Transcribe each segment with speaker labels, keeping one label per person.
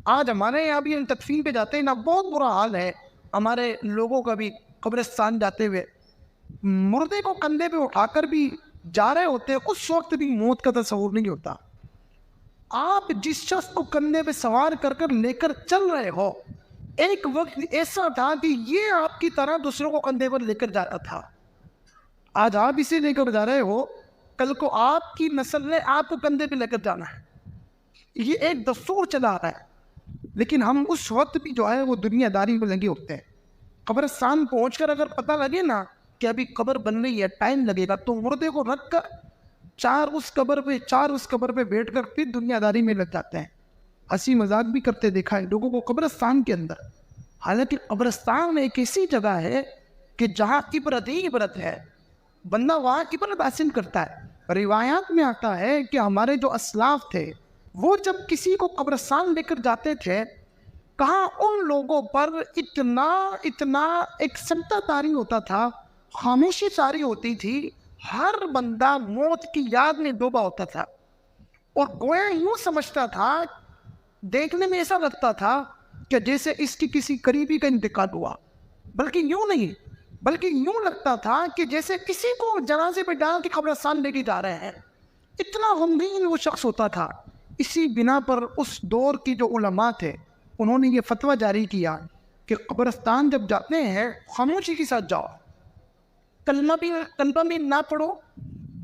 Speaker 1: آج ہمارے یہاں بھی ہم تدفین پہ جاتے ہیں نا، بہت برا حال ہے ہمارے لوگوں کا بھی. قبرستان جاتے ہوئے مردے کو کندھے پہ اٹھا کر بھی جا رہے ہوتے ہیں، اس وقت بھی موت کا تصور نہیں ہوتا. آپ جس شخص کو کندھے پہ سوار کر کر لے کر چل رہے ہو، ایک وقت ایسا تھا کہ یہ آپ کی طرح دوسروں کو کندھے پر لے کر جا رہا تھا. آج آپ اسے لے کر جا رہے ہو، کل کو آپ کی نسل نے آپ کو کندھے پہ لے کر جانا ہے. یہ ایک دستور چلا آ رہا ہے. لیکن ہم اس وقت بھی جو ہے وہ دنیا داری میں لگے ہوتے ہیں. قبرستان پہنچ کر اگر پتہ لگے نا کہ ابھی قبر بن رہی ہے، ٹائم لگے گا، تو مردے کو رکھ کر چار اس قبر پہ بیٹھ کر پھر دنیا داری میں لگ جاتے ہیں. ہنسی مذاق بھی کرتے دیکھا ہے لوگوں کو قبرستان کے اندر. حالانکہ قبرستان ایک ایسی جگہ ہے کہ جہاں عبرت ہی عبرت ہے، بندہ وہاں عبرت حاصل کرتا ہے. روایات میں آتا ہے کہ ہمارے جو اسلاف تھے وہ جب کسی کو قبرستان لے کر جاتے تھے، کہاں ان لوگوں پر اتنا ایک سمتا تاری ہوتا تھا، خاموشی تاری ہوتی تھی. ہر بندہ موت کی یاد میں ڈوبا ہوتا تھا اور گویا یوں سمجھتا تھا، دیکھنے میں ایسا لگتا تھا کہ جیسے اس کی کسی قریبی کا انتقال ہوا. بلکہ یوں نہیں، بلکہ یوں لگتا تھا کہ جیسے کسی کو جنازے پہ ڈال کے قبرستان لے کے جا رہے ہیں. اتنا غمگین وہ شخص ہوتا تھا. اسی بنا پر اس دور کی جو علماء تھے انہوں نے یہ فتویٰ جاری کیا کہ قبرستان جب جاتے ہیں خاموشی کے ساتھ جاؤ، کلمہ بھی نہ پڑھو،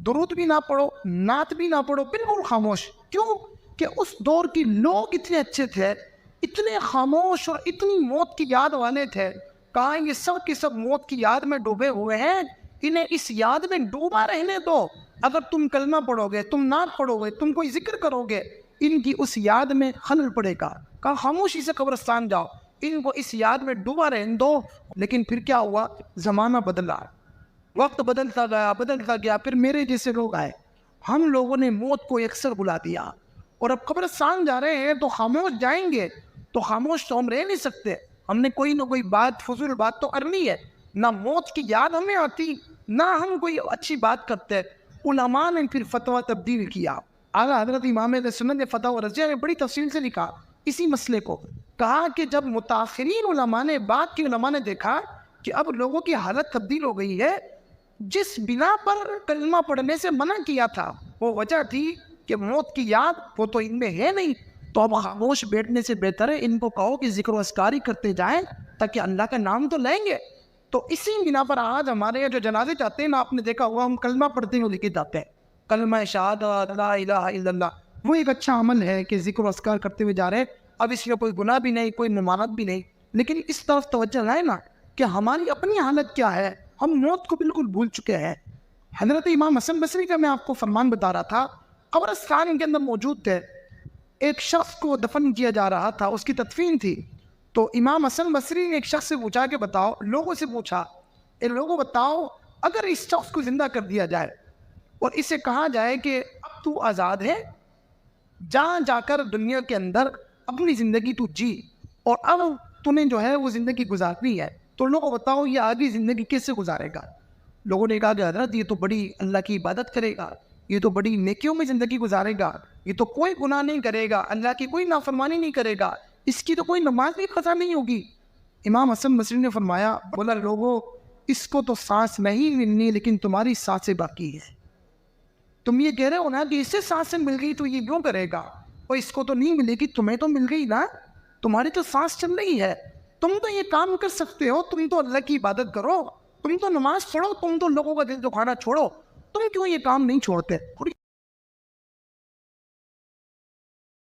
Speaker 1: درود بھی نہ پڑھو، نعت بھی نہ پڑھو، بالکل خاموش. کیوں کہ اس دور کے لوگ اتنے اچھے تھے، اتنے خاموش اور اتنی موت کی یاد والے تھے. کہاں یہ سب کے سب موت کی یاد میں ڈوبے ہوئے ہیں، انہیں اس یاد میں ڈوبا رہنے دو. اگر تم کلمہ پڑھو گے، تم نعت پڑھو گے، تم کوئی ذکر کرو گے، ان کی اس یاد میں خلل پڑے گا. کہا خاموشی سے قبرستان جاؤ، ان کو اس یاد میں ڈوبا رہنے دو. لیکن پھر کیا ہوا؟ زمانہ بدلا، وقت بدلتا گیا. پھر میرے جیسے لوگ آئے، ہم لوگوں نے موت کو یکسر بلا دیا. اور اب قبرستان جا رہے ہیں تو خاموش جائیں گے، تو خاموش تو ہم رہ نہیں سکتے. ہم نے کوئی نہ کوئی بات، فضول بات تو کرنی ہے. نہ موت کی یاد ہمیں آتی، نہ ہم کوئی اچھی بات کرتے. علماء نے پھر فتویٰ تبدیل کیا. اعلیٰ حضرت امام اہل سنت نے فتح و رضیہ میں بڑی تفصیل سے لکھا اسی مسئلے کو. کہا کہ جب متاخرین علماء نے، بعد کے علماء نے دیکھا کہ اب لوگوں کی حالت تبدیل ہو گئی ہے، جس بنا پر کلمہ پڑھنے سے منع کیا تھا وہ وجہ تھی کہ موت کی یاد وہ تو ان میں ہے نہیں، تو اب خاموش بیٹھنے سے بہتر ہے ان کو کہو کہ ذکر و اذکاری کرتے جائیں تاکہ اللہ کا نام تو لیں گے. تو اسی بنا پر آج ہمارے یہاں جو جنازے جاتے ہیں نا، آپ نے دیکھا ہوا ہم کلمہ پڑھتے ہوئے لے کے جاتے ہیں، کلمہ شہادت لا الہ الا اللہ. وہ ایک اچھا عمل ہے کہ ذکر و اذکار کرتے ہوئے جا رہے ہیں. اب اس میں کوئی گناہ بھی نہیں، کوئی ممانعت بھی نہیں. لیکن اس طرف توجہ لائے نا کہ ہماری اپنی حالت کیا ہے. ہم موت کو بالکل بھول چکے ہیں. حضرت امام حسن بصری کا میں آپ کو فرمان بتا رہا تھا، قبرستان کے اندر موجود تھے. ایک شخص کو دفن کیا جا رہا تھا، اس کی تدفین تھی. تو امام حسن بصری نے ایک شخص سے پوچھا کہ بتاؤ، لوگوں سے پوچھا، اے لوگوں بتاؤ، اگر اس شخص کو زندہ کر دیا جائے اور اسے کہا جائے کہ اب تو آزاد ہے، جہاں جا کر دنیا کے اندر اپنی زندگی تو جی، اور اب تمہیں جو ہے وہ زندگی گزارنی ہے، تو لوگوں بتاؤ یہ آگے زندگی کیسے گزارے گا؟ لوگوں نے کہا کہ حضرت یہ تو بڑی اللہ کی عبادت کرے گا، یہ تو بڑی نیکیوں میں زندگی گزارے گا، یہ تو کوئی گناہ نہیں کرے گا، اللہ کی کوئی نافرمانی نہیں کرے گا، اس کی تو کوئی نماز بھی قضا نہیں ہوگی. امام حسن بصری نے فرمایا، بولا لوگوں، اس کو تو سانس نہیں ملنی لیکن تمہاری سانسیں باقی ہے. تم یہ کہہ رہے ہو نا کہ اس سے سانسیں مل گئی تو یہ کیوں کرے گا، اور اس کو تو نہیں ملے گی، تمہیں تو مل گئی نا، تمہاری تو سانس چل رہی ہے، تم تو یہ کام کر سکتے ہو، تم تو اللہ کی عبادت کرو، تم تو نماز پڑھو، تم تو لوگوں کا دل دکھانا چھوڑو، تم کیوں یہ کام نہیں چھوڑتے؟